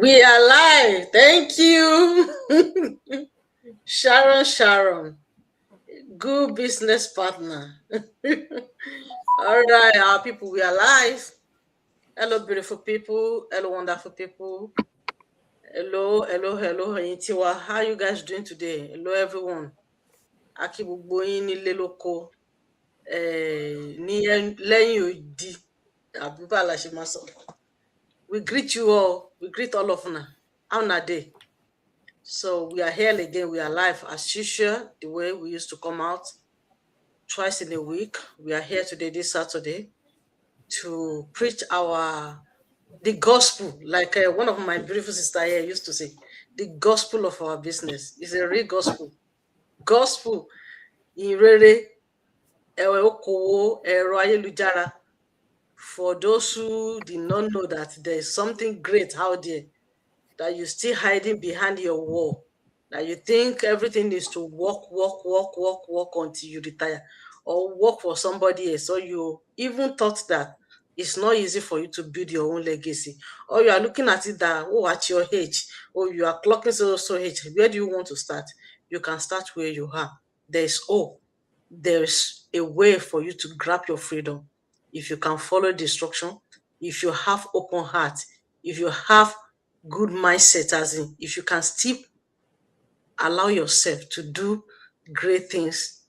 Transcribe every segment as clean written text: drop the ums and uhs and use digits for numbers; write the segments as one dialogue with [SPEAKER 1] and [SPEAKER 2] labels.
[SPEAKER 1] We are live. Thank you. Sharon. Good business partner. All right, our people, we are live. Hello, beautiful people. Hello, wonderful people. Hello. Tiwa. How you guys doing today? Hello, everyone. Aki gbogbo yín nílé lóko. Lẹ́yìn odi. Àbí báwo la ṣe máa sọ? We greet you all. We greet all of una. How na dey? So we are here again. We are live as usual, the way we used to come out twice in a week. We are here today, this Saturday, to preach the gospel, like one of my beautiful sisters here used to say, the gospel of our business is a real gospel. Gospel in rere, okowo, ẹ̀rọ ayélujára. For those who did not know that there is something great out there, that you're still hiding behind your wall, that you think everything is to work until you retire, or work for somebody else, or you even thought that it's not easy for you to build your own legacy, or you are looking at it that, at your age, or you are clocking so age, where do you want to start? You can start where you are. There's hope. There's a way for you to grab your freedom. If you can follow the instruction, if you have open heart, if you have good mindset, as in if you can still allow yourself to do great things,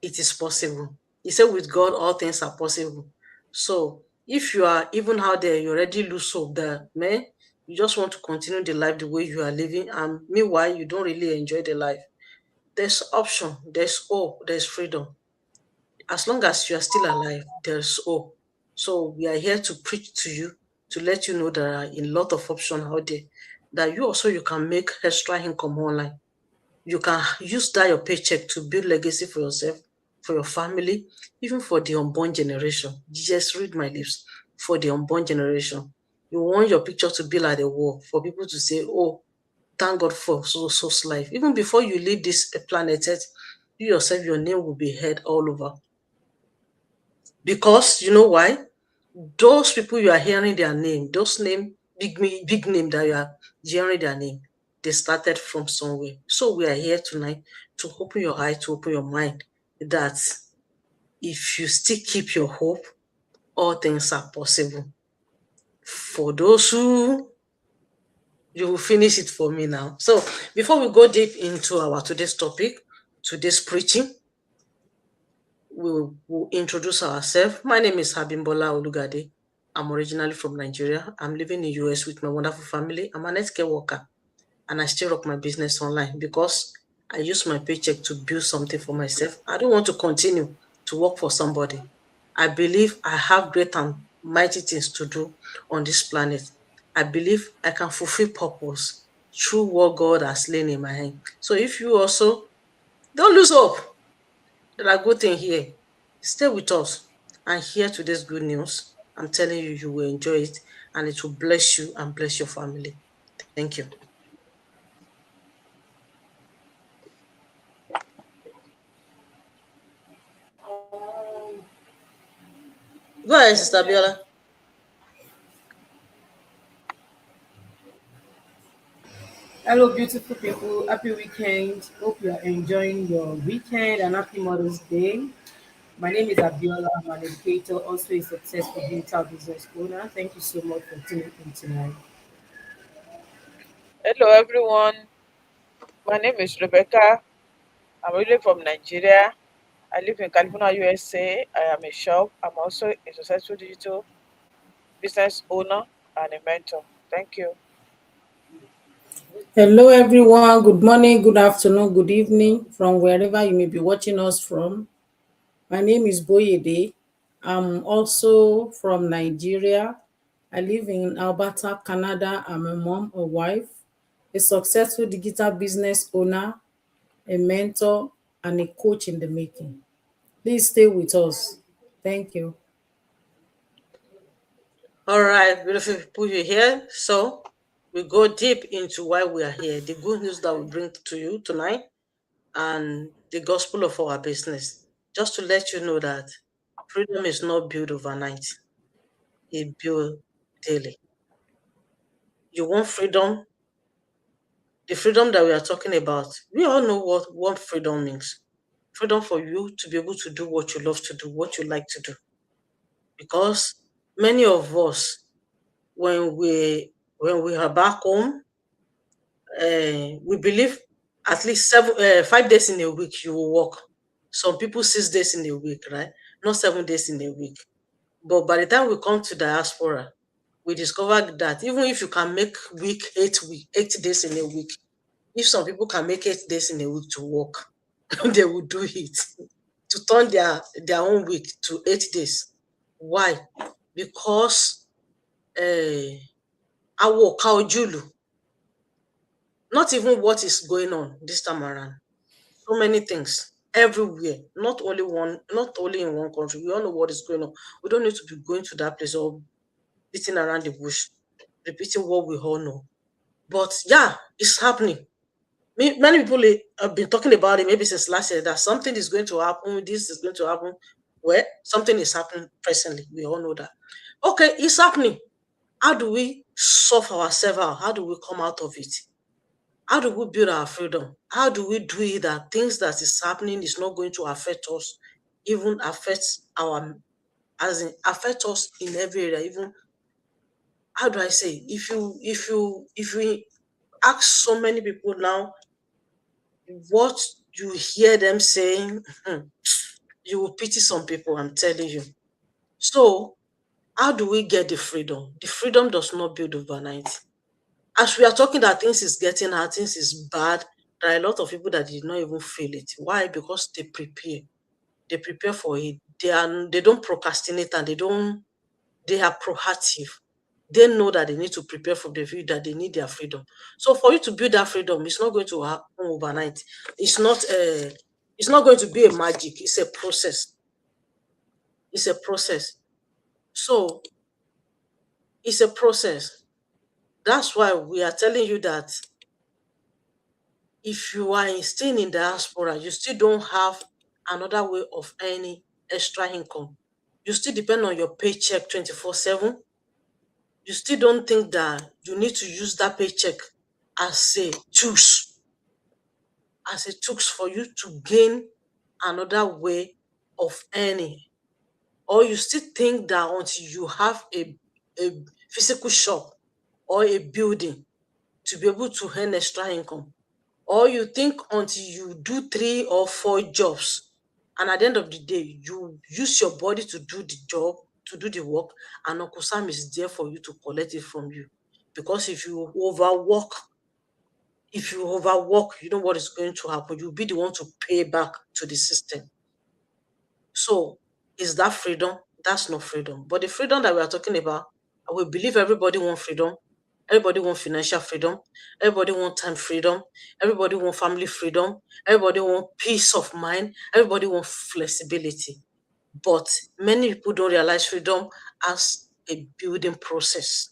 [SPEAKER 1] it is possible. He said with God all things are possible. So if you are even out there, you already lose hope that, man, you just want to continue the life the way you are living, and meanwhile you don't really enjoy the life, there's option, there's hope, there's freedom. As long as you are still alive, there's hope. So we are here to preach to you, to let you know there are a lot of options out there, that you can make extra income online. You can use that your paycheck to build legacy for yourself, for your family, even for the unborn generation. Just read my lips. For the unborn generation, you want your picture to be like a wall for people to say, oh, thank God for so life. Even before you leave this planet Earth, you yourself, your name will be heard all over. Because you know why? Those people you are hearing their name, those big name that you are hearing their name, they started from somewhere. So we are here tonight to open your eye, to open your mind, that if you still keep your hope, all things are possible. For those who, you will finish it for me now. So before we go deep into our today's topic, today's preaching, we'll introduce ourselves. My name is Habimbola Olugade. I'm originally from Nigeria. I'm living in the US with my wonderful family. I'm an healthcare worker, and I still rock my business online because I use my paycheck to build something for myself. I don't want to continue to work for somebody. I believe I have great and mighty things to do on this planet. I believe I can fulfill purpose through what God has laid in my hand. So if you also don't lose hope, there are good things here. Stay with us and hear today's good news. I'm telling you, you will enjoy it, and it will bless you and bless your family. Thank you. Go ahead, Sister Biola.
[SPEAKER 2] Hello, beautiful people. Happy weekend. Hope you are enjoying your weekend and happy Mother's Day. My name is Abiola. I'm an educator, also a successful digital business owner. Thank you so much for tuning in tonight.
[SPEAKER 3] Hello, everyone. My name is Rebecca. I'm originally from Nigeria. I live in California, USA. I am a shop. I'm also a successful digital business owner and a mentor. Thank you.
[SPEAKER 4] Hello, everyone. Good morning, good afternoon, good evening from wherever you may be watching us from. My name is Boyede. I'm also from Nigeria. I live in Alberta, Canada. I'm a mom, a wife, a successful digital business owner, a mentor, and a coach in the making. Please stay with us. Thank you.
[SPEAKER 1] All right, beautiful people, you here. So we go deep into why we are here, the good news that we bring to you tonight, and the gospel of our business. Just to let you know that freedom is not built overnight, it's built daily. You want freedom? The freedom that we are talking about, we all know what freedom means. Freedom for you to be able to do what you love to do, what you like to do. Because many of us, when we are back home, we believe at least 5 days in a week you will work. Some people 6 days in a week, right? Not 7 days in a week. But by the time we come to diaspora, we discovered that even if you can make 8 days in a week, if some people can make 8 days in a week to work, they will do it to turn their own week to 8 days. Why? Because awo ka ojulu, not even what is going on this time around. So many things everywhere, not only in one country. We all know what is going on. We don't need to be going to that place or beating around the bush, repeating what we all know. But yeah, it's happening. Many people have been talking about it maybe since last year that something is going to happen, this is going to happen. Well, something is happening presently. We all know that. Okay, it's happening. How do we solve ourselves out? How do we come out of it? How do we build our freedom? How do we do it that things that is happening is not going to affect us, even affect affect us in every area? Even, how do I say, if we ask so many people now what you hear them saying, you will pity some people, I'm telling you. So how do we get the freedom? The freedom does not build overnight. As we are talking that things is getting hard, things is bad, there are a lot of people that did not even feel it. Why? Because they prepare. They prepare for it. They don't procrastinate, and they are proactive. They know that they need to prepare for the view, that they need their freedom. So for you to build that freedom, it's not going to happen overnight. It's not going to be a magic. It's a process. It's a process. So it's a process. That's why we are telling you that if you are staying in diaspora, you still don't have another way of earning extra income. You still depend on your paycheck 24/7. You still don't think that you need to use that paycheck as a tools, for you to gain another way of earning. Or you still think that until you have a physical shop or a building to be able to earn extra income, or you think until you do 3 or 4 jobs, and at the end of the day, you use your body to do the job, to do the work, and Uncle Sam is there for you to collect it from you. Because if you overwork, you know what is going to happen. You'll be the one to pay back to the system. So is that freedom? That's not freedom. But the freedom that we are talking about, we believe everybody wants freedom. Everybody wants financial freedom. Everybody wants time freedom. Everybody wants family freedom. Everybody wants peace of mind. Everybody wants flexibility. But many people don't realize freedom as a building process.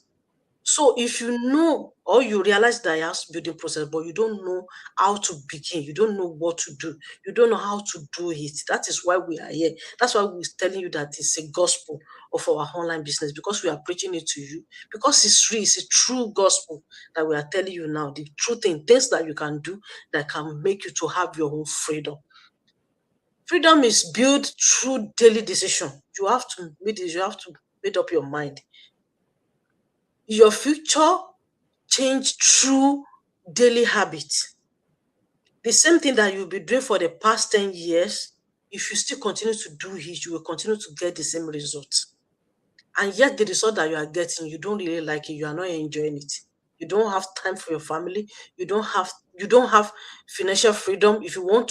[SPEAKER 1] So if you know, or you realize that you have building process, but you don't know how to begin, you don't know what to do, you don't know how to do it. That is why we are here. That's why we're telling you that it's a gospel of our online business, because we are preaching it to you. Because it's free, it's a true gospel that we are telling you now. The true things that you can do that can make you to have your own freedom. Freedom is built through daily decision. You have to make up your mind. Your future change through daily habits. The same thing that you'll be doing for the past 10 years, if you still continue to do it, you will continue to get the same results. And yet the result that you are getting, you don't really like it, you are not enjoying it. You don't have time for your family, you don't have financial freedom. If you want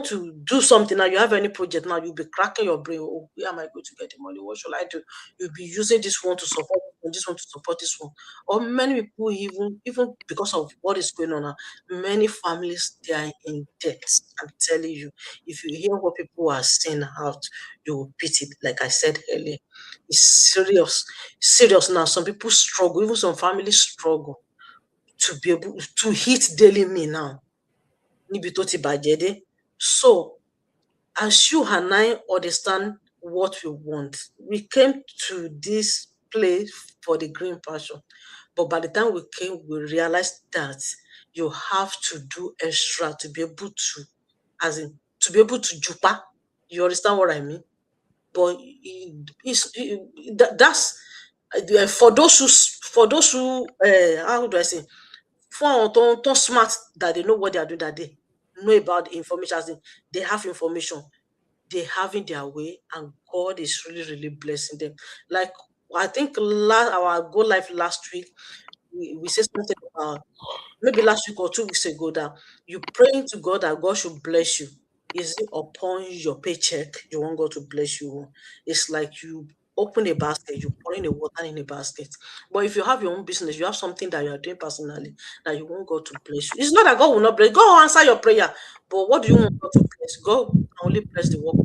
[SPEAKER 1] to do something now, you have any project now, you'll be cracking your brain. Oh, where am I going to get the money? What should I do? You'll be using this one to support this one to support this one. Or many people, even because of what is going on now, many families, they are in debt. I'm telling you, if you hear what people are saying out, you will pity it. Like I said earlier, it's serious now. Some people struggle, even some families struggle to be able to hit daily meal now. Níbi tó ti bàjẹ́ dé. So as you and I understand what we want, we came to this place for the green pasture. But by the time we came, we realized that you have to do extra to be able to, as in, to be able to jupa. You understand what I mean? But that's for those who how do I say, for don't smart that they know what they are doing, that they know about the information, as in they have information, they have in their way, and God is really, really blessing them. Like I think our Go Live last week, we said something about, maybe last week or 2 weeks ago, that you praying to God that God should bless you. Is it upon your paycheck you want God to bless you? It's like you open a basket, you pour in the water in a basket. But if you have your own business, you have something that you are doing personally that you want God to bless you. It's not that God will not bless. God will answer your prayer. But what do you want God to bless? God can only bless the work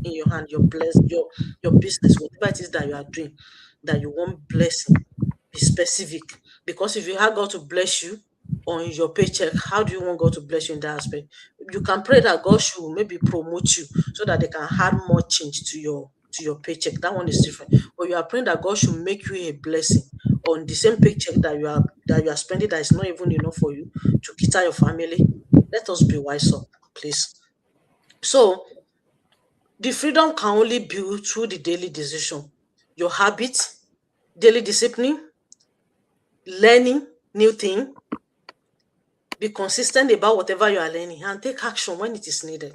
[SPEAKER 1] in your hand, your business, whatever it is that you are doing, that you want blessing. Be specific. Because if you have God to bless you on your paycheck, how do you want God to bless you in that aspect? You can pray that God should maybe promote you so that they can add more change to your paycheck. That one is different. But you are praying that God should make you a blessing on the same paycheck that you are spending, that is not even enough for you to cater your family. Let us be wise up, please. So the freedom can only be through the daily decision, your habits, daily discipline, learning new thing, be consistent about whatever you are learning, and take action when it is needed.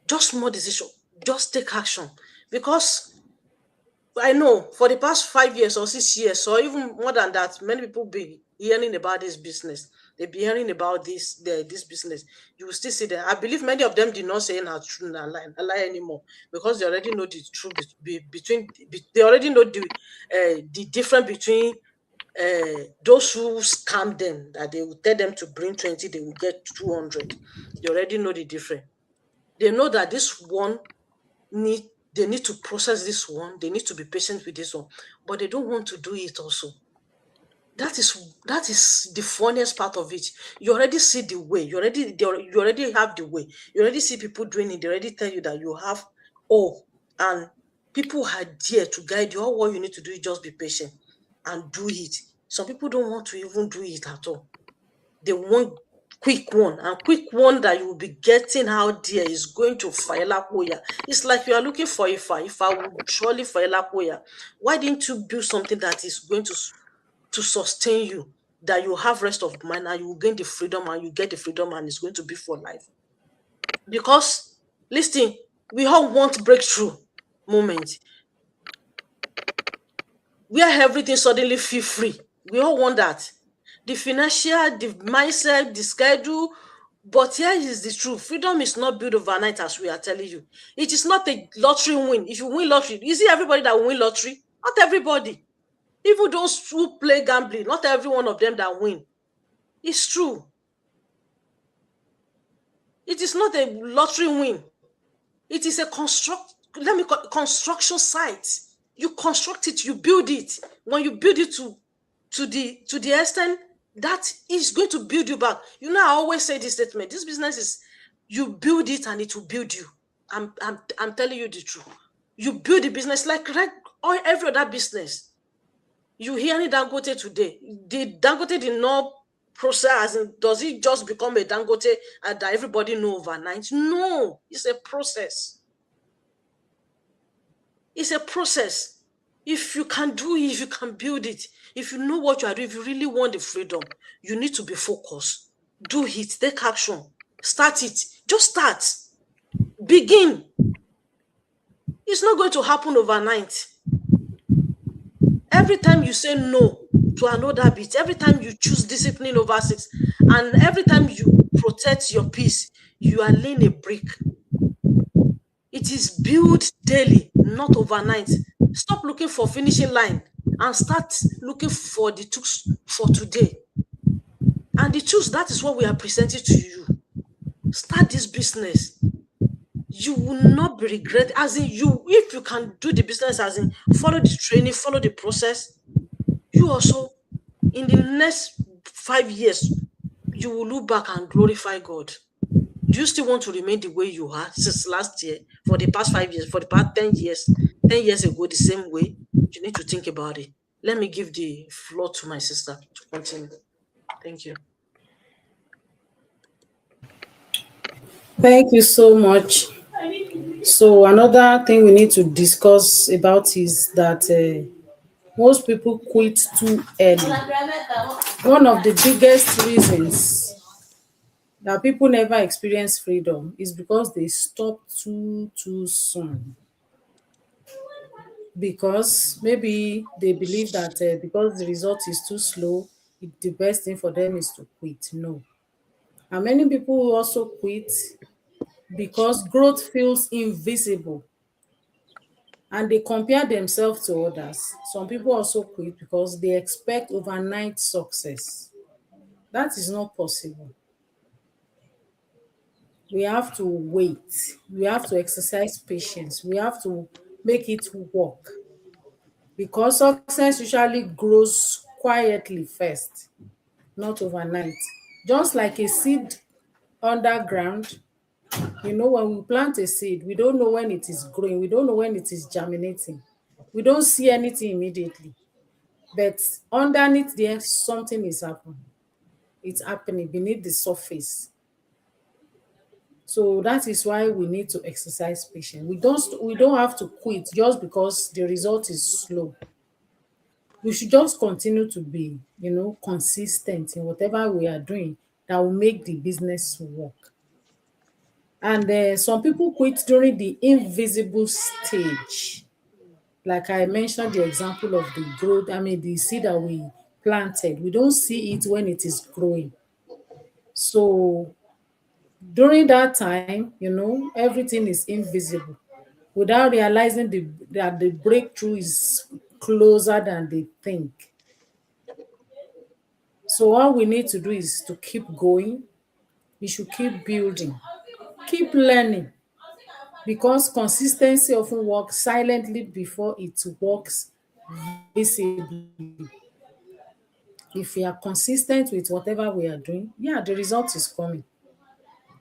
[SPEAKER 1] Just small decision, just take action. Because I know for the past 5 years or 6 years, or even more than that, many people be hearing about this business. They be hearing about this business. You will still see them. I believe many of them did not say not true, not lie anymore, because they already know the truth between. They already know the difference between those who scam them, that they will tell them to bring 20, they will get 200. They already know the difference. They know that this one they need to process this one, they need to be patient with this one, but they don't want to do it also. That is the funniest part of it. You already see the way, you already have the way, you already see people doing it, they already tell you that you have all, and people are there to guide you. All what you need to do is just be patient and do it. Some people don't want to even do it at all. They want quick one, and quick one that you will be getting out there is going to Faila Koya. It's like you are looking for Ifa will surely Faila Koya. Why didn't you build something that is going to sustain you, that you have rest of mind, and you will gain the freedom, and you get the freedom, and it's going to be for life? Because listen, we all want breakthrough moment where everything suddenly feel free. We all want that. The financial, the mindset, the schedule. But here is the truth. Freedom is not built overnight, as we are telling you. It is not a lottery win. If you win lottery, you see everybody that win lottery? Not everybody. Even those who play gambling, not every one of them that win. It's true. It is not a lottery win. It is a construction site. You construct it, you build it. When you build it to the extent, that is going to build you back. You know, I always say this statement: this business is, you build it and it will build you. I'm telling you the truth. You build the business like or every other business. You hearing Dangote today? The Dangote did not process, and does it just become a Dangote that everybody know overnight? No, it's a process. It's a process. If you can do it, if you can build it, if you know what you are doing, if you really want the freedom, you need to be focused. Do it, take action, start it. Just start. Begin. It's not going to happen overnight. Every time you say no to another bit, every time you choose discipline over sex, and every time you protect your peace, you are laying a brick. It is built daily, not overnight. Stop looking for finishing line and start looking for the tools for today. And the tools, that is what we are presenting to you. Start this business. You will not be regret. As in, if you can do the business, as in follow the training, follow the process, you also, in the next 5 years, you will look back and glorify God. Do you still want to remain the way you are since last year, for the past 5 years, for the past 10 years, 10 years ago, the same way? You need to think about it. Let me give the floor to my sister to continue. Thank you.
[SPEAKER 4] Thank you so much. So another thing we need to discuss about is that most people quit too early. One of the biggest reasons that people never experience freedom is because they stop too soon. Because maybe they believe that because the result is too slow, the best thing for them is to quit. No. And many people will also quit because growth feels invisible and they compare themselves to others. Some people also quit because they expect overnight success. That is not possible. We have to wait. We have to exercise patience. We have to make it work because success usually grows quietly first, not overnight. Just like a seed underground, when we plant a seed, we don't know when it is growing, we don't know when it is germinating. We don't see anything immediately. But underneath there, something is happening. It's happening beneath the surface. So that is why we need to exercise patience. We don't have to quit just because the result is slow. We should just continue to be, consistent in whatever we are doing that will make the business work. And some people quit during the invisible stage. Like I mentioned the example of the growth, the seed that we planted. We don't see it when it is growing. So during that time, everything is invisible without realizing that the breakthrough is closer than they think. So all we need to do is to keep going. We should keep building, keep learning, because consistency often works silently before it works visibly. If we are consistent with whatever we are doing, yeah, the result is coming.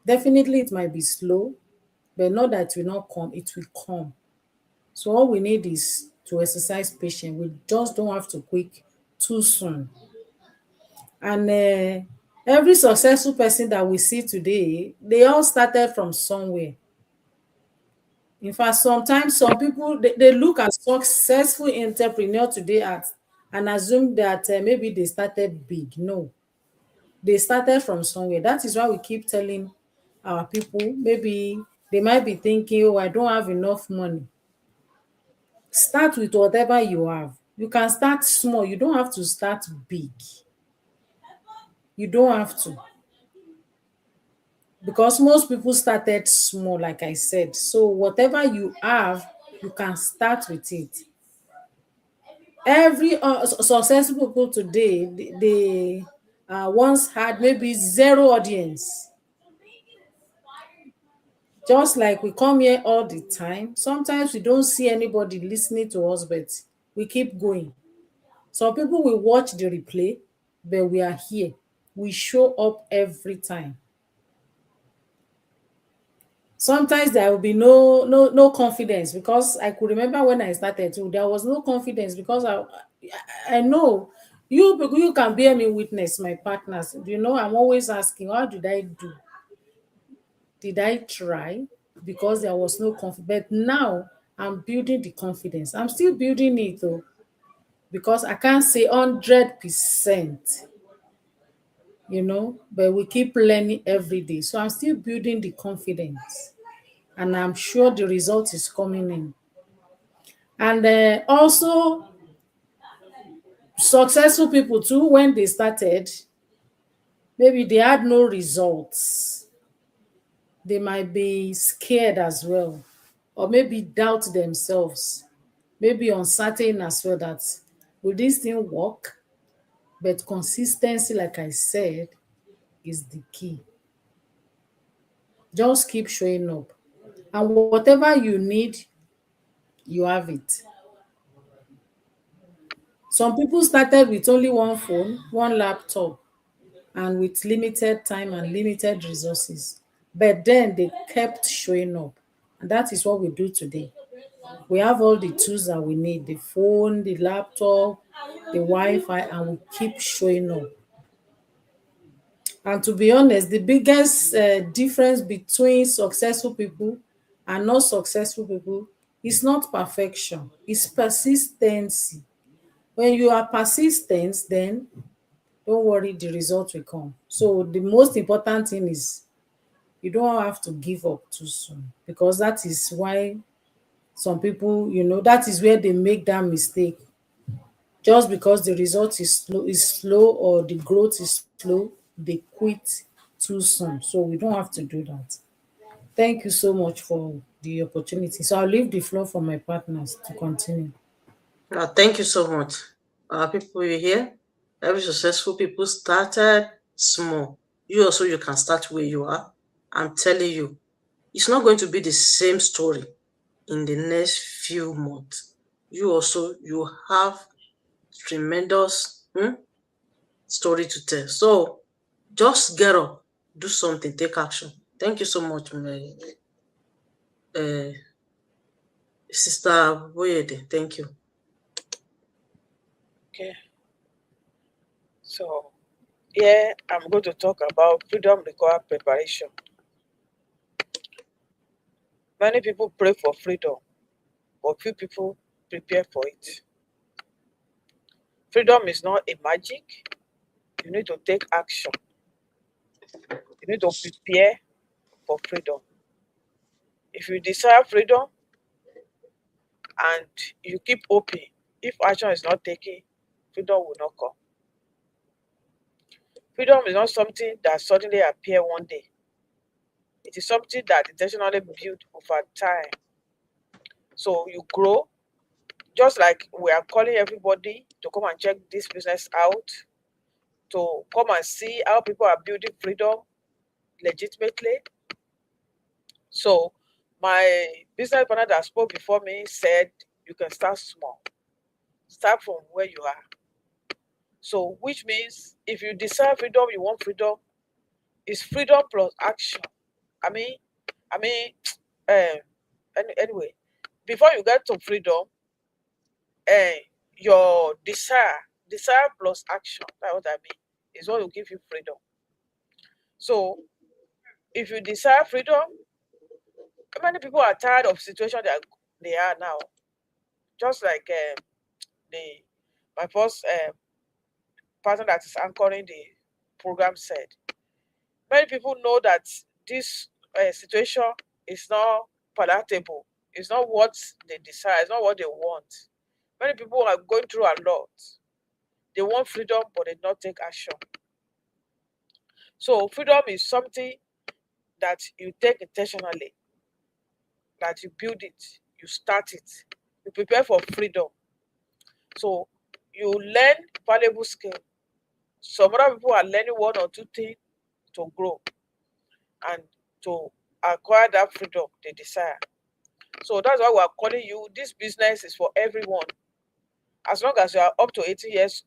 [SPEAKER 4] Definitely, it might be slow, but not that it will not come, it will come. So all we need is to exercise patience. We just don't have to quit too soon. And every successful person that we see today, they all started from somewhere. In fact, sometimes some people they look at successful entrepreneur today and assume that maybe they started big. No, they started from somewhere. That is why we keep telling our people, maybe they might be thinking, oh, I don't have enough money. Start with whatever you have. You can start small. You don't have to start big. You don't have to. Because most people started small, like I said. So whatever you have, you can start with it. Every successful people today, they once had maybe zero audience. Just like we come here all the time, sometimes we don't see anybody listening to us, but we keep going. Some people will watch the replay, but we are here. We show up every time. Sometimes there will be no confidence, because I could remember when I started too, there was no confidence because I know you can bear me witness, my partners. I'm always asking, how did I do? Did I try? Because there was no confidence. But now I'm building the confidence. I'm still building it though, because I can't say 100%, but we keep learning every day. So I'm still building the confidence, and I'm sure the result is coming in. And also, successful people too, when they started, maybe they had no results. They might be scared as well, or maybe doubt themselves, maybe uncertain as well that will this thing work? But consistency, like I said, is the key. Just keep showing up. And whatever you need, you have it. Some people started with only one phone, one laptop, and with limited time and limited resources. But then they kept showing up. And that is what we do today. We have all the tools that we need, the phone, the laptop, the Wi-Fi, and we keep showing up. And to be honest, the biggest difference between successful people and not successful people is not perfection, it's persistency. When you are persistent, then don't worry, the result will come. So the most important thing is you don't have to give up too soon, because that is why some people, that is where they make that mistake. Just because the result is slow or the growth is slow, they quit too soon. So we don't have to do that. Thank you so much for the opportunity. So I'll leave the floor for my partners to continue.
[SPEAKER 1] Thank you so much. People you hear, every successful people started small. You also, you can start where you are. I'm telling you, it's not going to be the same story in the next few months. You also, you have tremendous story to tell. So just get up, do something, take action. Thank you so much, my Sister Boyede. Thank you.
[SPEAKER 3] Okay. So here I'm going to talk about freedom requires preparation. Many people pray for freedom, but few people prepare for it. Freedom is not a magic. You need to take action. You need to prepare for freedom. If you desire freedom and you keep hoping, if action is not taken, freedom will not come. Freedom is not something that suddenly appears one day. It is something that intentionally built over time. So you grow, just like we are calling everybody to come and check this business out, to come and see how people are building freedom legitimately. So my business partner that spoke before me said you can start small. Start from where you are. So which means if you desire freedom, you want freedom, it's freedom plus action. I mean, anyway, before you get to freedom, your desire plus action, that's what I mean, is what will give you freedom. So if you desire freedom, many people are tired of situation that they are now. Just like my first partner that is anchoring the program said, many people know that this situation is not palatable. It's not what they desire. It's not what they want. Many people are going through a lot. They want freedom, but they not take action. So freedom is something that you take intentionally, that you build it, you start it, you prepare for freedom. So you learn valuable skill. Some other people are learning one or two things to grow and to acquire that freedom they desire. So that's why we are calling you. This business is for everyone. As long as you are up to 18 years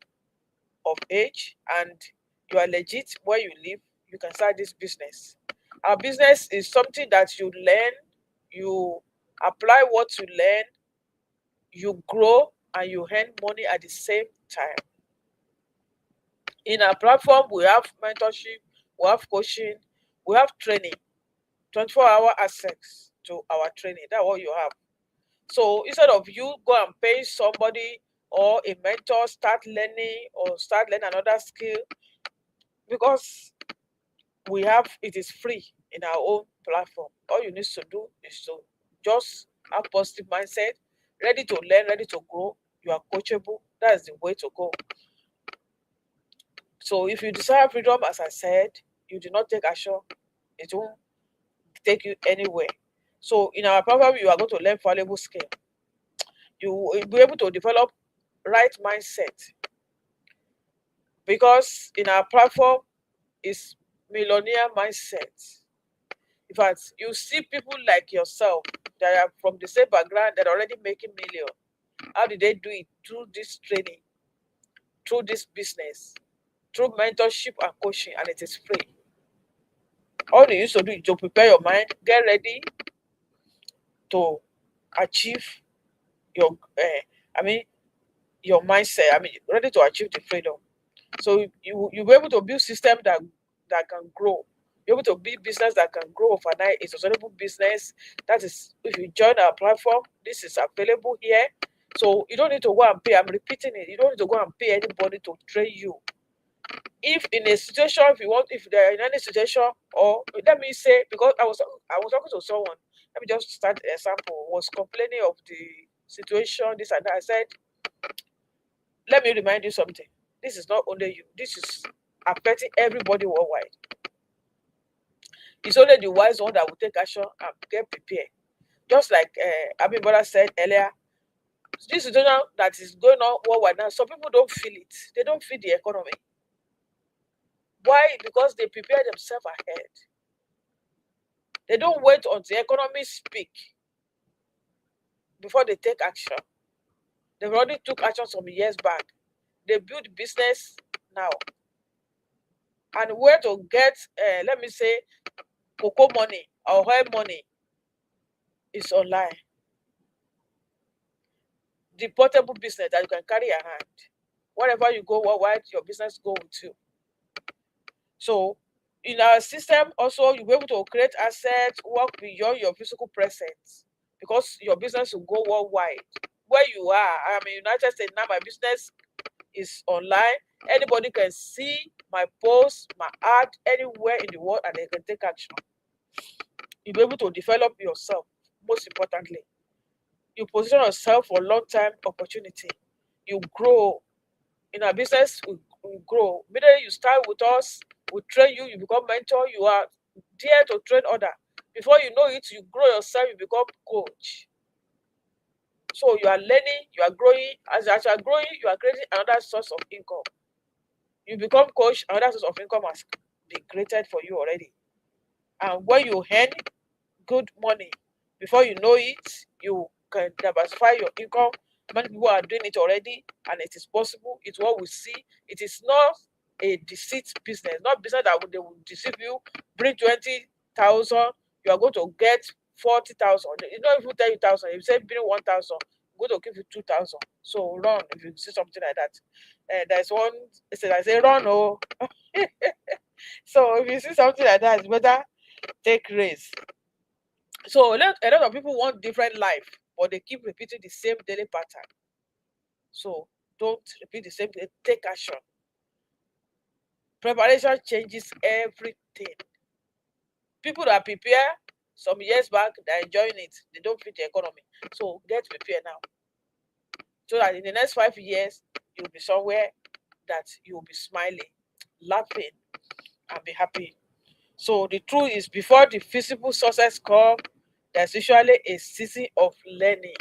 [SPEAKER 3] of age and you are legit where you live, you can start this business. Our business is something that you learn, you apply what you learn, you grow, and you earn money at the same time. In our platform, we have mentorship, we have coaching, we have training, 24-hour access to our training. That's what you have. So instead of you go and pay somebody or a mentor, start learning another skill, because we have it is free in our own platform. All you need to do is to just have positive mindset, ready to learn, ready to grow. You are coachable. That is the way to go. So if you desire freedom, as I said, you do not take action, it won't take you anywhere. So in our program, you are going to learn valuable skill. You will be able to develop right mindset, because in our platform is millionaire mindset. In fact, you see people like yourself that are from the same background that are already making million. How did they do it? Through this training, through this business, through mentorship and coaching, and it is free. All you used to do is to prepare your mind, get ready to achieve your your mindset. I mean, ready to achieve the freedom. So you'll be able to build system that can grow. You're able to build business that can grow overnight. It's a sustainable business. That is, if you join our platform, this is available here. So you don't need to go and pay. I'm repeating it. You don't need to go and pay anybody to train you. If in a situation, if they're in any situation, or let me say, because I was talking to someone. Let me just start an example. Was complaining of the situation, this and that. I said, let me remind you something. This is not only you. This is affecting everybody worldwide. It's only the wise one that will take action and get prepared. Just like Abim Brother said earlier, this situation that is going on worldwide now, some people don't feel it. They don't feel the economy. Why? Because they prepare themselves ahead. They don't wait until the economy speak before they take action. They've already took action some years back. They build business now. And where to get, let me say, cocoa money or oil money is online. The portable business that you can carry around. Wherever you go worldwide, your business go with you. So in our system, also, you'll be able to create assets, work beyond your physical presence, because your business will go worldwide. Where you are, I'm in the United States now, my business is online. Anybody can see my post, my ad anywhere in the world, and they can take action. You'll be able to develop yourself, most importantly. You position yourself for long-term opportunity. You grow. In our business, we grow. Immediately you start with us, we train you, you become mentor, you are there to train others. Before you know it, you grow yourself, you become coach. So you are learning, you are growing. As you are growing, you are creating another source of income. You become coach, another source of income has been created for you already. And when you earn good money, before you know it, you can diversify your income. Many people are doing it already, and it is possible. It's what we see. It is not a deceit business, not business that they will deceive you. Bring 20,000, you are going to get 40,000. You know, if you tell you 1,000, if you say bring 1,000, I'm going to give you 2,000. So run if you see something like that. There's one. I say run, oh. So if you see something like that, it's better take risks. So a lot of people want different life, but they keep repeating the same daily pattern. So don't repeat the same thing. Take action. Preparation changes everything. People that prepare some years back, they're enjoying it. They don't fit the economy. So get prepared now. So that in the next 5 years, you'll be somewhere that you'll be smiling, laughing, and be happy. So the truth is, before the visible success comes, there's usually a season of learning.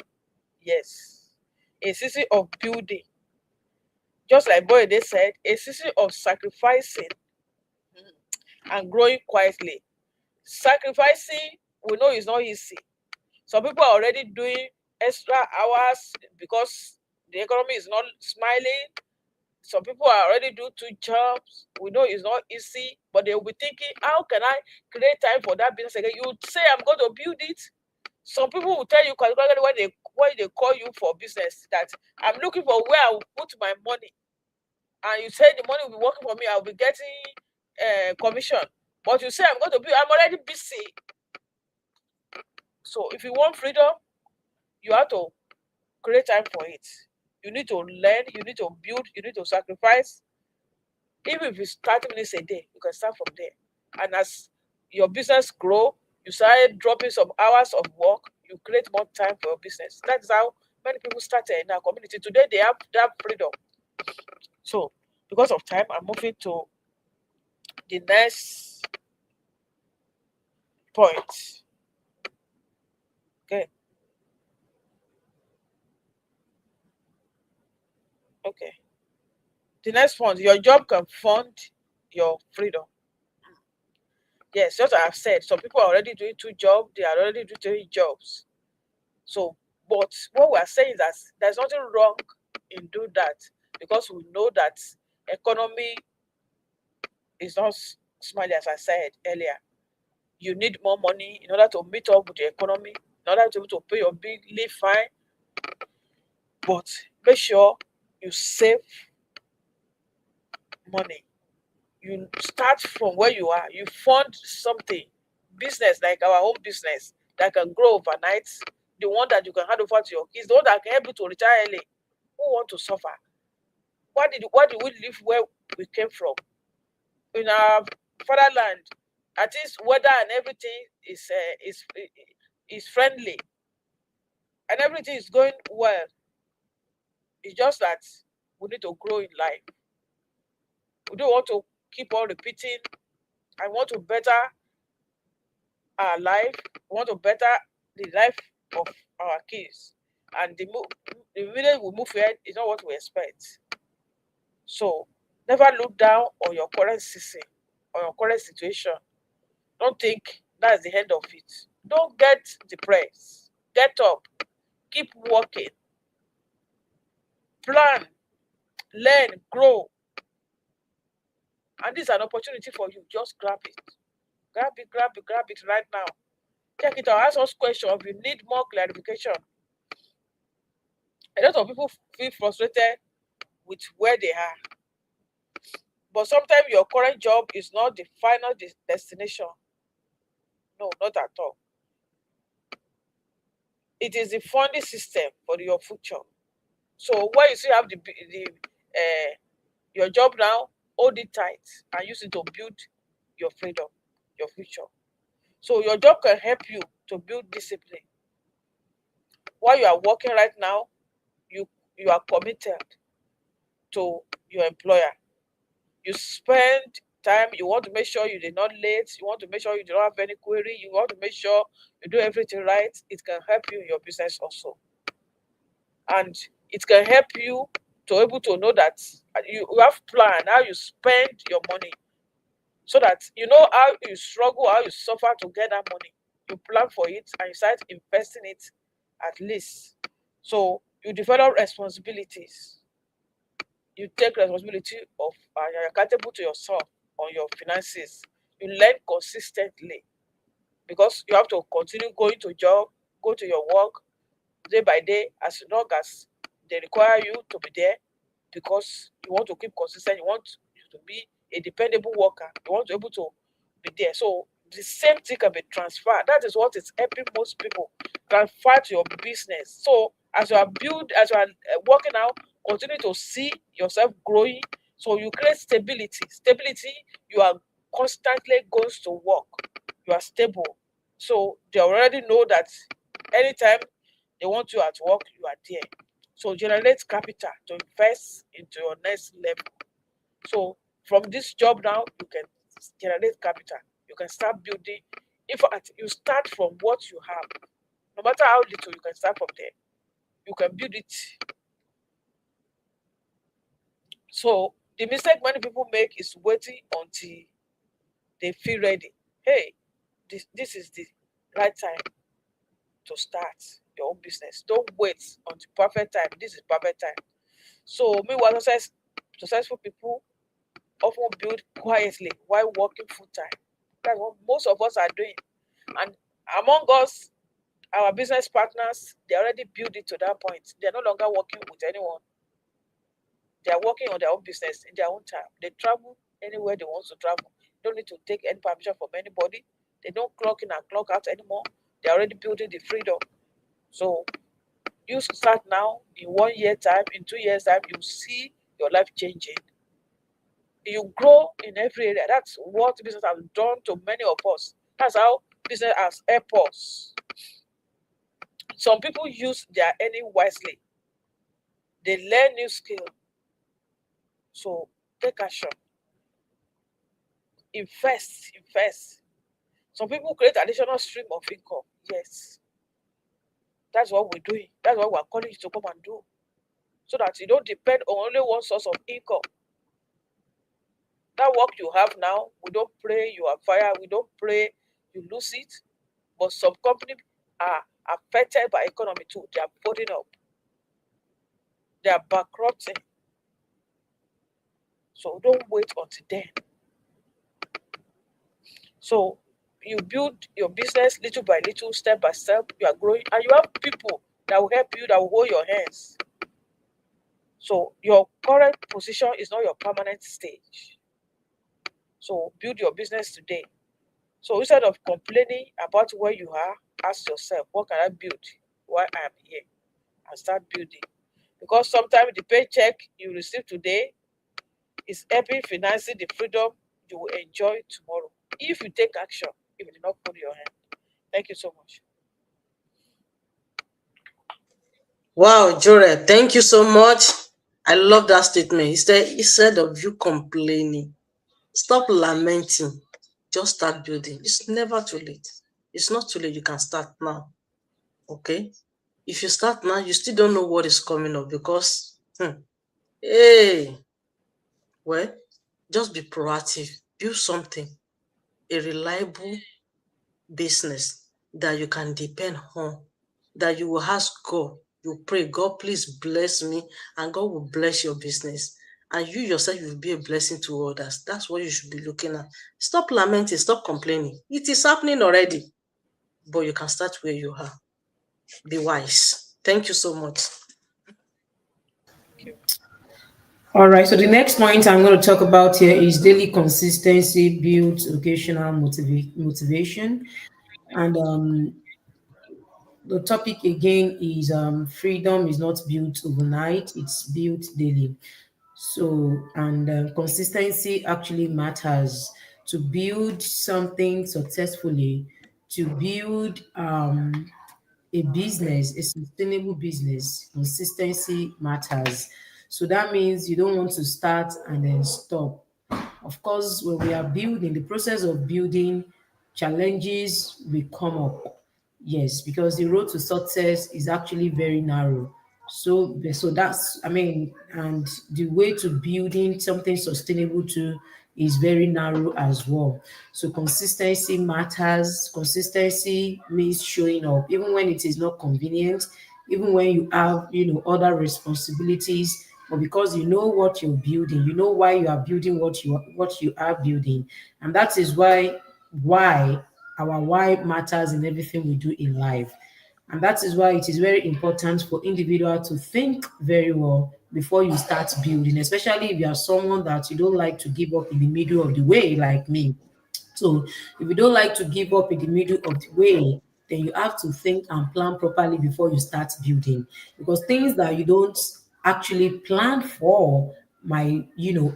[SPEAKER 3] Yes. A season of building. Just like Boyede said, a season of sacrificing and growing quietly. Sacrificing, we know is not easy. Some people are already doing extra hours because the economy is not smiling. Some people are already doing 2 jobs. We know it's not easy, but they will be thinking, how can I create time for that business again? You say, I'm going to build it. Some people will tell you when they call you for business that I'm looking for where I will put my money. And you say the money will be working for me, I'll be getting commission. But you say I'm going to build, I'm already busy. So if you want freedom, you have to create time for it. You need to learn, you need to build, you need to sacrifice. Even if it's 30 minutes a day, you can start from there. And as your business grow, you start dropping some hours of work, you create more time for your business. That's how many people started in our community. Today they have that freedom. So because of time, I'm moving to the next point. Okay. Okay. The next point, your job can fund your freedom. Yes, just as I've said, some people are already doing 2 jobs, they are already doing 3 jobs. So, but what we are saying is that there's nothing wrong in doing that, because we know that economy is not smiley, as I said earlier. You need more money in order to meet up with the economy, in order to be able to pay your bill, live fine. But make sure you save money. You start from where you are. You fund something, business like our own business that can grow overnight. The one that you can hand over to your kids, the one that can help you to retire early. Who want to suffer? Why did we live where we came from? In our fatherland, at least weather and everything is friendly, and everything is going well. It's just that we need to grow in life. We don't want to keep on repeating. I want to better our life. We want to better the life of our kids. And the minute we move ahead is not what we expect. So never look down on your current season or your current situation. Don't think that's the end of it. Don't get depressed. Get up. Keep working. Plan. Learn. Grow. And this is an opportunity for you. Just grab it. Grab it, grab it, grab it right now. Check it out. Ask us questions if you need more clarification. A lot of people feel frustrated with where they are. But sometimes your current job is not the final destination. No, not at all. It is the funding system for your future. So when you still have your job now, hold it tight and use it to build your freedom, your future. So your job can help you to build discipline. While you are working right now, you are committed to your employer. You spend time, you want to make sure you did not late, you want to make sure you don't have any query, you want to make sure you do everything right. It can help you in your business also. And it can help you to able to know that you have plan how you spend your money, so that you know how you struggle, how you suffer to get that money. You plan for it and you start investing it at least. So you develop responsibilities. You take responsibility of you're accountable to yourself on your finances. You learn consistently, because you have to continue going to job, go to your work day by day, as long as they require you to be there, because you want to keep consistent. You want to be a dependable worker. You want to be able to be there. So the same thing can be transferred. That is what is helping most people transfer to your business. So as you are working out, continue to see yourself growing. So you create stability. Stability, you are constantly going to work. You are stable. So they already know that anytime they want you at work, you are there. So generate capital to invest into your next level. So from this job now, you can generate capital. You can start building. In fact, you start from what you have. No matter how little, you can start from there. You can build it. So the mistake many people make is waiting until they feel ready. Hey, this is the right time to start your own business. Don't wait until perfect time. This is perfect time. So meanwhile, successful people often build quietly while working full time. That's what most of us are doing. And among us, our business partners, they already built it to that point. They're no longer working with anyone. They are working on their own business in their own time. They travel anywhere they want to travel. They don't need to take any permission from anybody. They don't clock in and clock out anymore. They're already building the freedom. So you start now. In 1 year time, in 2 years time, you see your life changing. You grow in every area. That's what business has done to many of us. That's how business has helped us. Some people use their earning wisely. They learn new skill. So take action. Invest. Some people create additional stream of income. Yes. That's what we're doing. That's what we're calling you to come and do. So that you don't depend on only one source of income. That work you have now, we don't pray you are fired. We don't pray you lose it. But some companies are affected by economy too. They are folding up. They are bankrupting. So don't wait until then. So you build your business little by little, step by step. You are growing, and you have people that will help you, that will hold your hands. So your current position is not your permanent stage. So build your business today. So instead of complaining about where you are, ask yourself, what can I build while I'm here? And start building. Because sometimes the paycheck you receive today is helping financing the freedom you will enjoy tomorrow. If you take action, if you do not put your hand. Thank you so much.
[SPEAKER 1] Wow, Jore, thank you so much. I love that statement. Instead of you complaining, stop lamenting. Just start building. It's never too late. It's not too late. You can start now. Okay? If you start now, you still don't know what is coming up because, hey, well, just be proactive. Build something, a reliable business that you can depend on, that you will ask God, you pray, God, please bless me, and God will bless your business. And you yourself will be a blessing to others. That's what you should be looking at. Stop lamenting, stop complaining. It is happening already, but you can start where you are. Be wise. Thank you so much.
[SPEAKER 3] Thank you.
[SPEAKER 2] All right. So the next point I'm going to talk about here is daily consistency builds occasional motivation. And the topic again is freedom is not built overnight, it's built daily. So, and consistency actually matters to build something successfully, to build a business, a sustainable business. Consistency matters. So that means you don't want to start and then stop. Of course, when we are building, the process of building, challenges will come up. Yes, because the road to success is actually very narrow. So that's, I mean, and the way to building something sustainable too is very narrow as well. So consistency matters. Consistency means showing up, even when it is not convenient, even when you have, other responsibilities, but because you know what you're building, you know why you are building what you are building, and that is why our why matters in everything we do in life. And that is why it is very important for individual to think very well before you start building, especially if you are someone that you don't like to give up in the middle of the way, like me. So if you don't like to give up in the middle of the way, then you have to think and plan properly before you start building. Because things that you don't actually plan for might,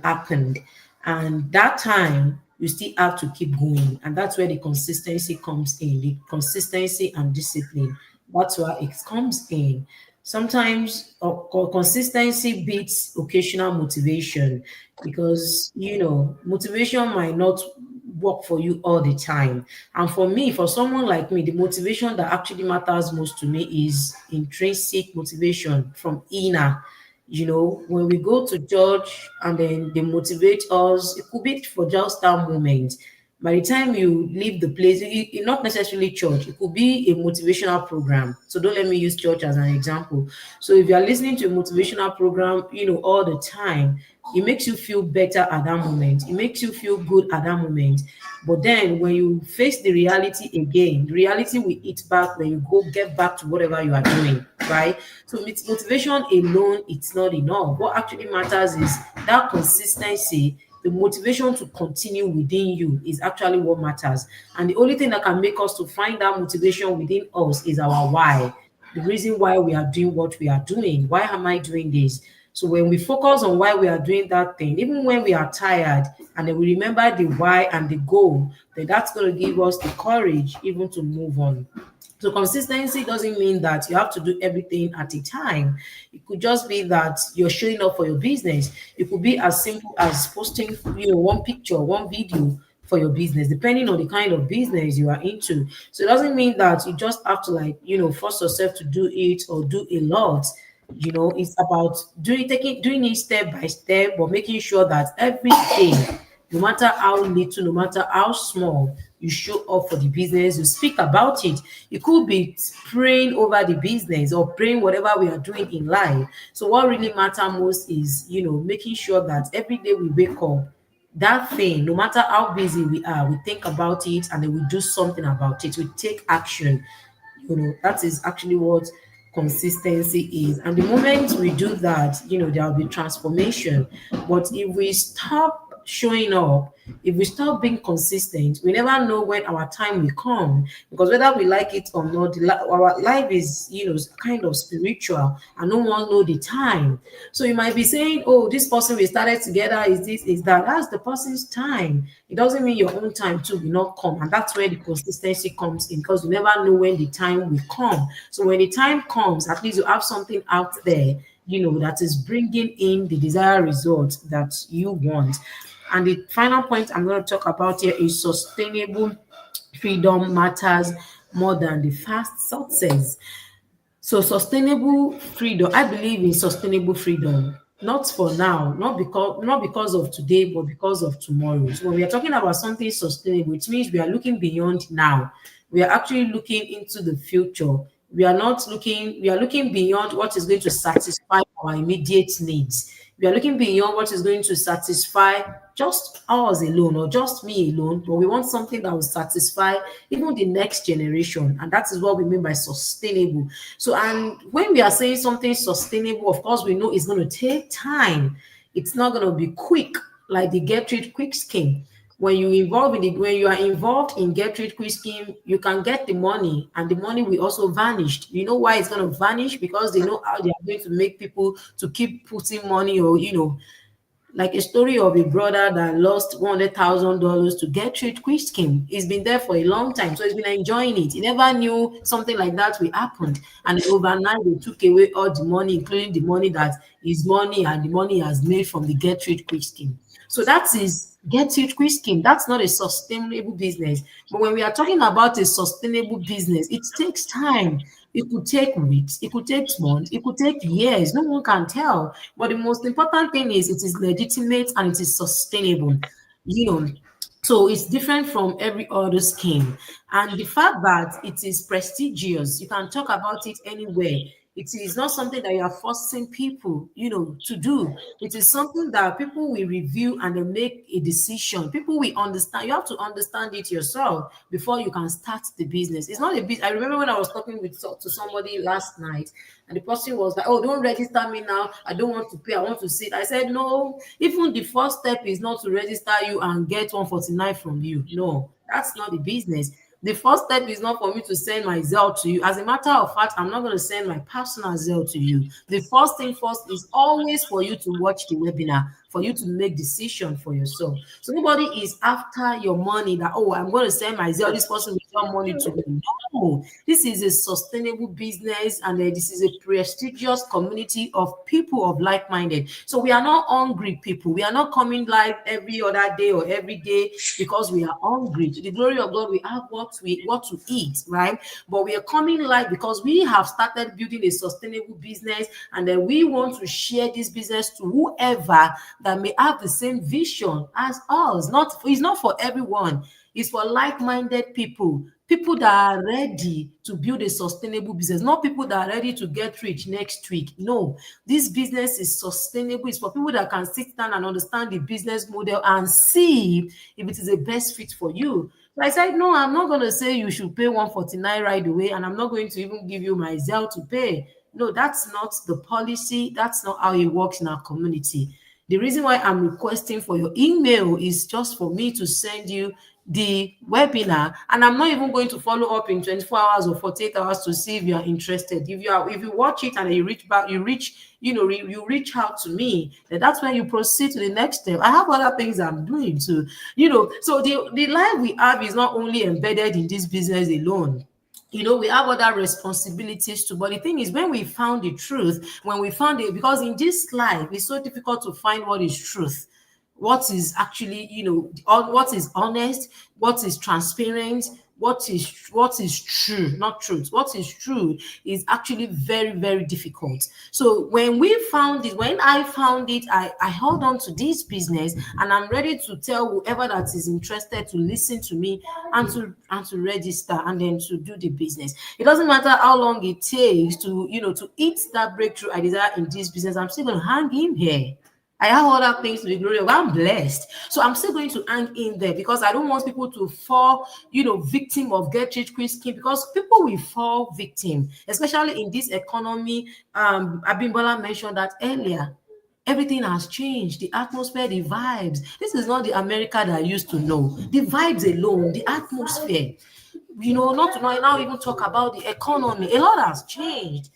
[SPEAKER 2] happen. And that time you still have to keep going. And that's where the consistency comes in, the consistency and discipline. That's why it comes in. Sometimes consistency beats occasional motivation because motivation might not work for you all the time. And for me, for someone like me, the motivation that actually matters most to me is intrinsic motivation from inner. When we go to church and then they motivate us, it could be for just that moment. By the time you leave the place, not necessarily church, it could be a motivational program. So don't let me use church as an example. So if you are listening to a motivational program, all the time, it makes you feel better at that moment. It makes you feel good at that moment. But then when you face the reality again, the reality will hit back when you get back to whatever you are doing, right? So with motivation alone, it's not enough. What actually matters is that consistency, the motivation to continue within you is actually what matters. And the only thing that can make us to find that motivation within us is our why. The reason why we are doing what we are doing. Why am I doing this? So when we focus on why we are doing that thing, even when we are tired, and then we remember the why and the goal, then that's going to give us the courage even to move on. So consistency doesn't mean that you have to do everything at a time. It could just be that you're showing up for your business. It could be as simple as posting, one picture, one video for your business, depending on the kind of business you are into. So it doesn't mean that you just have to force yourself to do it or do a lot. It's about doing it step by step, but making sure that every day, no matter how little, no matter how small, you show up for the business, you speak about it. It could be praying over the business or praying whatever we are doing in life. So what really matters most is, making sure that every day we wake up, that thing, no matter how busy we are, we think about it and then we do something about it. We take action. That is actually what consistency is. And the moment we do that, there'll be transformation. But if we stop showing up, if we stop being consistent, we never know when our time will come. Because whether we like it or not, our life is, kind of spiritual, and no one know the time. So you might be saying, oh, this person we started together is this, is that. That's the person's time. It doesn't mean your own time too will not come. And that's where the consistency comes in, because you never know when the time will come. So when the time comes, at least you have something out there, that is bringing in the desired result that you want. And the final point I'm going to talk about here is sustainable freedom matters more than the fast success. So sustainable freedom, I believe in sustainable freedom, not for now, not because of today, but because of tomorrow. So when we are talking about something sustainable, it means we are looking beyond now. We are actually looking into the future. We are looking beyond what is going to satisfy our immediate needs. We are looking beyond what is going to satisfy just us alone or just me alone, but we want something that will satisfy even the next generation. And that is what we mean by sustainable. So, and when we are saying something sustainable, of course, we know it's going to take time. It's not going to be quick like the get rich quick scheme. When you are involved in get rich quick scheme, you can get the money, and the money will also vanish. You know why it's going to vanish? Because they know how they are going to make people to keep putting money, or like a story of a brother that lost $100,000 to get rich quick scheme. He's been there for a long time, so he's been enjoying it. He never knew something like that will happen, and overnight they took away all the money, including the money that is money and the money he has made from the get rich quick scheme. So that is get rich quick scheme. That's not a sustainable business. But when we are talking about a sustainable business, it takes time. It could take weeks, it could take months, it could take years. No one can tell. But the most important thing is it is legitimate and it is sustainable. You know, so it's different from every other scheme. And the fact that it is prestigious, you can talk about it anywhere. It is not something that you are forcing people, to do. It is something that people will review and then make a decision. People will understand. You have to understand it yourself before you can start the business. It's not a business. I remember when I was talking to somebody last night, and the person was like, "Oh, don't register me now. I don't want to pay. I want to sit." I said, "No. Even the first step is not to register you and get 149 from you. No, that's not the business." The first step is not for me to send my Zelle to you. As a matter of fact, I'm not going to send my personal Zelle to you. The first thing first is always for you to watch the webinar, for you to make decision for yourself. So nobody is after your money that, oh, I'm going to send my Zelle, this person will send money to me. No, this is a sustainable business, and this is a prestigious community of people of like-minded. So we are not hungry people. We are not coming live every other day or every day because we are hungry. To the glory of God, we have what to eat, right? But we are coming live because we have started building a sustainable business, and then we want to share this business to whoever that may have the same vision as us. It's not for everyone. It's for like-minded people that are ready to build a sustainable business, not people that are ready to get rich next week. No, this business is sustainable. It's for people that can sit down and understand the business model and see if it is the best fit for you. So I said, no, I'm not going to say you should pay 149 right away, and I'm not going to even give you my Zelle to pay. No, that's not the policy. That's not how it works in our community. The reason why I'm requesting for your email is just for me to send you the webinar, and I'm not even going to follow up in 24 hours or 48 hours to see if you are interested. If you watch it and you reach out to me, then that's when you proceed to the next step. I have other things I'm doing too, so the life we have is not only embedded in this business alone. We have other responsibilities too. But the thing is, when we found the truth, because in this life, it's so difficult to find what is truth, what is actually, what is honest, what is transparent, what is true, not truth. What is true is actually very, very difficult. So when I found it, I held on to this business, and I'm ready to tell whoever that is interested to listen to me and to register and then to do the business. It doesn't matter how long it takes to eat that breakthrough I desire in this business. I'm still going to hang in here. I have other things to be glory of. I'm blessed. So I'm still going to hang in there because I don't want people to fall, victim of get rich quick scheme, because people will fall victim, especially in this economy. Abimbola mentioned that earlier. Everything has changed. The atmosphere, the vibes. This is not the America that I used to know. The vibes alone, the atmosphere. Not to now even talk about the economy. A lot has changed.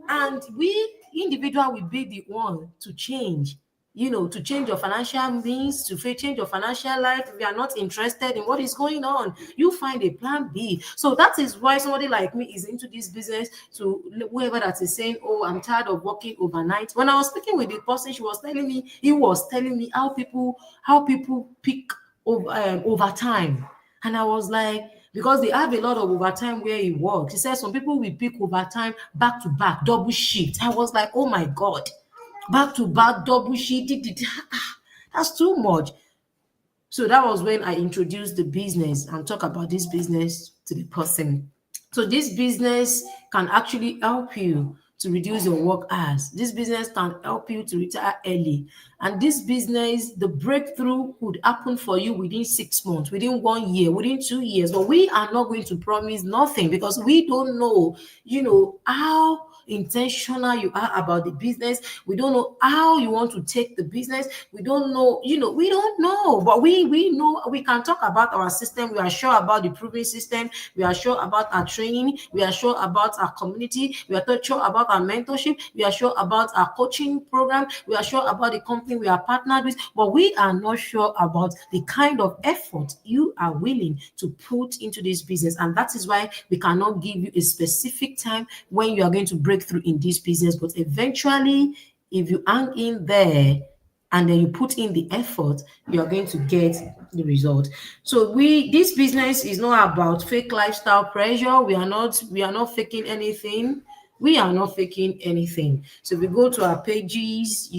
[SPEAKER 2] And we individual will be the one to change, to change your financial means, to change your financial life. If you are not interested in what is going on, you find a plan B. So that is why somebody like me is into this business. To whoever that is saying, oh, I'm tired of working overnight. When I was speaking with the person, he was telling me how people pick over time. And I was like, because they have a lot of overtime where he works. He said some people will pick overtime back to back, double shift. I was like, oh my God, back to back, double shift. That's too much. So that was when I introduced the business and talk about this business to the person. So this business can actually help you to reduce your work hours. This business can help you to retire early. And this business, the breakthrough could happen for you within 6 months, within 1 year, within 2 years. But we are not going to promise nothing because we don't know, how intentional you are about the business. We don't know how you want to take the business. We don't know, we don't know, but we know we can talk about our system. We are sure about the proven system. We are sure about our training. We are sure about our community. We are sure about our mentorship. We are sure about our coaching program. We are sure about the company we are partnered with, but we are not sure about the kind of effort you are willing to put into this business. And that is why we cannot give you a specific time when you are going to break through in this business. But eventually, if you hang in there and then you put in the effort, you are going to get the result. So this business is not about fake lifestyle pressure. We are not faking anything. We are not faking anything. So if we go to our pages,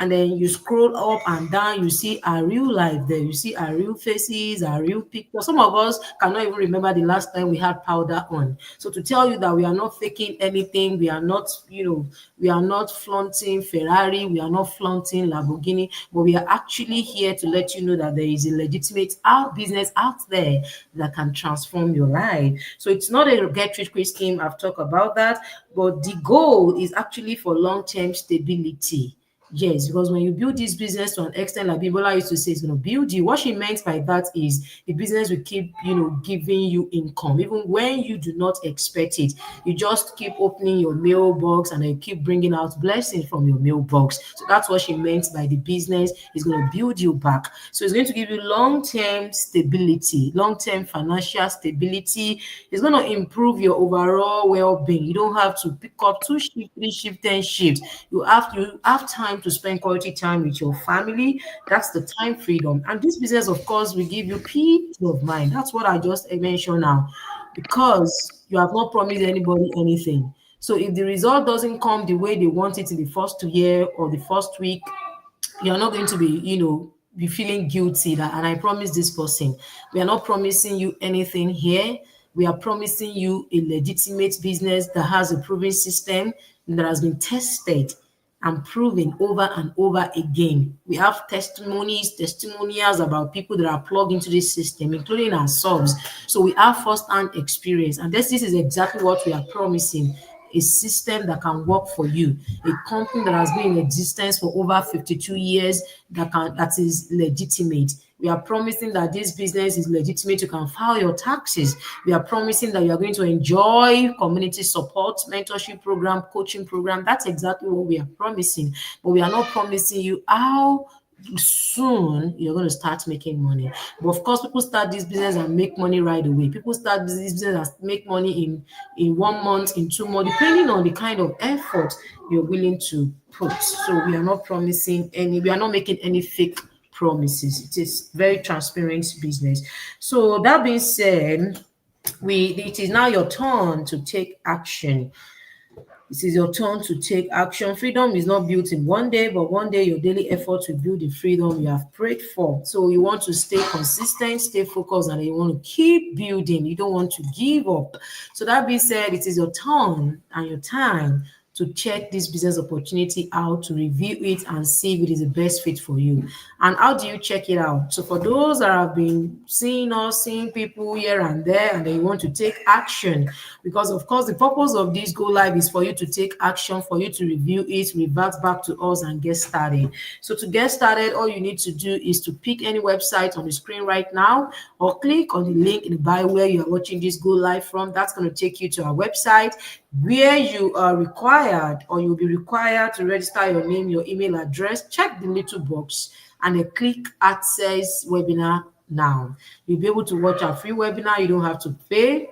[SPEAKER 2] and then you scroll up and down, you see our real life there. You see our real faces, our real pictures. Some of us cannot even remember the last time we had powder on. So to tell you that we are not faking anything, we are not, we are not flaunting Ferrari, we are not flaunting Lamborghini, but we are actually here to let you know that there is a legitimate business out there that can transform your life. So it's not a get rich quick scheme. I've talked about that, but the goal is actually for long-term stability. Yes, because when you build this business to an extent, like Bibola used to say, it's going to build you. What she meant by that is the business will keep, giving you income, even when you do not expect it. You just keep opening your mailbox and then keep bringing out blessings from your mailbox. So that's what she meant by the business is going to build you back. So it's going to give you long-term stability, long-term financial stability. It's going to improve your overall well-being. You don't have to pick up 2 shifts, 3 shifts, 10 shifts. You have time to spend quality time with your family. That's the time freedom. And this business, of course, will give you peace of mind. That's what I just mentioned now, because you have not promised anybody anything. So if the result doesn't come the way they want it in the first year or the first week, you're not going to be feeling guilty that, and I promise this person. We are not promising you anything here. We are promising you a legitimate business that has a proven system that has been tested and proven over and over again. We have testimonials about people that are plugged into this system, including ourselves. So we have first-hand experience, and this is exactly what we are promising. A system that can work for you, a company that has been in existence for over 52 years that is legitimate. We are promising that this business is legitimate. You can file your taxes. We are promising that you are going to enjoy community support, mentorship program, coaching program. That's exactly what we are promising. But we are not promising you how soon you're going to start making money. But of course, people start this business and make money right away. People start this business and make money in 1 month, in 2 months, depending on the kind of effort you're willing to put. So we are not we are not making any fake promises. It is very transparent business. So that being said, it is now your turn to take action. It is your turn to take action. Freedom is not built in one day, but one day your daily effort will build the freedom you have prayed for. So you want to stay consistent, stay focused, and you want to keep building. You don't want to give up. So that being said, it is your turn and your time
[SPEAKER 4] to check this business opportunity out, to review it and see if it is the best fit for you. And how do you check it out? So for those that have been seeing us, seeing people here and there, and they want to take action, because of course the purpose of this go live is for you to take action, for you to review it, revert back to us and get started. So to get started, all you need to do is to pick any website on the screen right now, or click on the link in the bio where you are watching this go live from. That's going to take you to our website, where you are required, or you'll be required to register your name, your email address, check the little box, and then click access webinar now. You'll be able to watch our free webinar. You don't have to pay.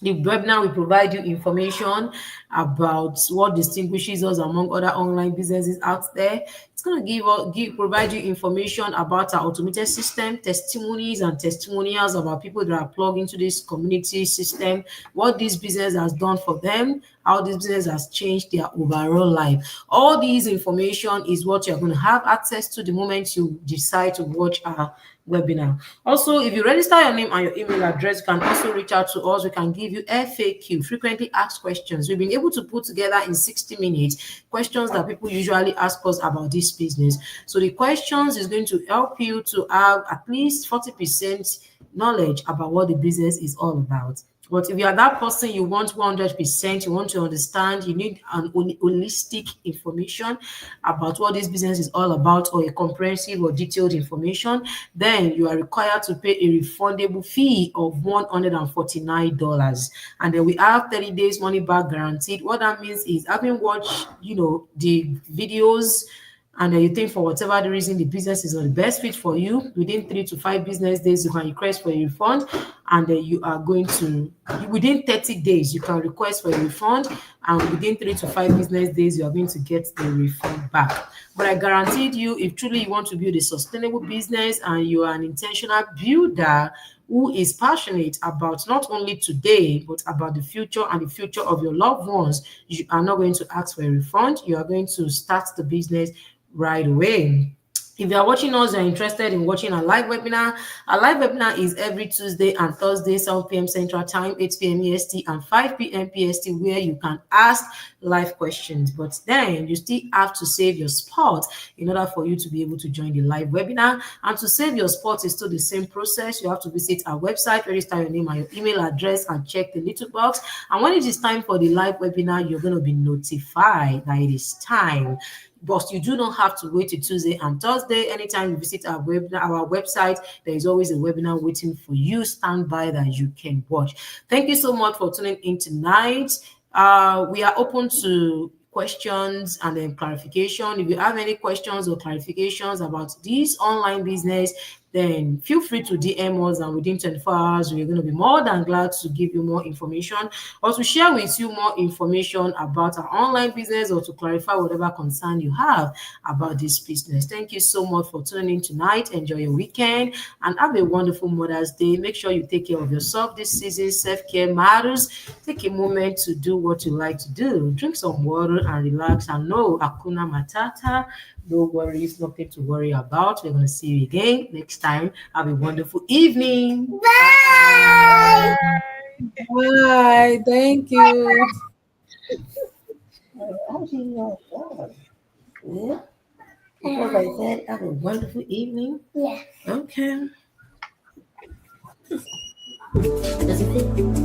[SPEAKER 4] The webinar will provide you information about what distinguishes us among other online businesses out there. It's going to provide you information about our automated system, testimonies and testimonials about people that are plugged into this community system, what this business has done for them, how this business has changed their overall life. All these information is what you're going to have access to the moment you decide to watch our webinar. Also, if you register your name and your email address, you can also reach out to us. We can give you FAQ, frequently asked questions. We've been able to put together in 60 minutes questions that people usually ask us about this business. So the questions is going to help you to have at least 40% knowledge about what the business is all about. But if you are that person, you want 100%, you want to understand, you need an holistic information about what this business is all about, or a comprehensive or detailed information, then you are required to pay a refundable fee of $149. And then we have 30 days money back guaranteed. What that means is, having watched, the videos, and then you think for whatever the reason the business is not the best fit for you, within 3 to 5 business days you can request for a refund, and then you are going to, within 30 days you can request for a refund, and within 3 to 5 business days you are going to get the refund back. But I guaranteed you, if truly you want to build a sustainable business and you are an intentional builder who is passionate about not only today but about the future and the future of your loved ones, you are not going to ask for a refund. You are going to start the business right away. If you are watching us, you're interested in watching a live webinar. A live webinar is every Tuesday and Thursday, 7 p.m. Central Time, 8 p.m. EST, and 5 p.m. PST, where you can ask live questions. But then you still have to save your spot in order for you to be able to join the live webinar. And to save your spot is still the same process. You have to visit our website, register your name and your email address, and check the little box. And when it is time for the live webinar, you're going to be notified that it is time. But you do not have to wait till Tuesday and Thursday. Anytime you visit our website, there is always a webinar waiting for you. Stand by that you can watch. Thank you so much for tuning in tonight. We are open to questions and then clarification. If you have any questions or clarifications about this online business, then feel free to DM us, and within 24 hours, we're going to be more than glad to give you more information, or to share with you more information about our online business, or to clarify whatever concern you have about this business. Thank you so much for tuning in tonight. Enjoy your weekend and have a wonderful Mother's Day. Make sure you take care of yourself this season. Self-care matters. Take a moment to do what you like to do. Drink some water and relax, and no Hakuna Matata. No worries, nothing to worry about. We're going to see you again next time. Have a wonderful evening.
[SPEAKER 2] Bye.
[SPEAKER 4] Bye. Thank you. Yeah. Because I said, have a wonderful evening.
[SPEAKER 2] Yeah.
[SPEAKER 4] Okay. Does it fit?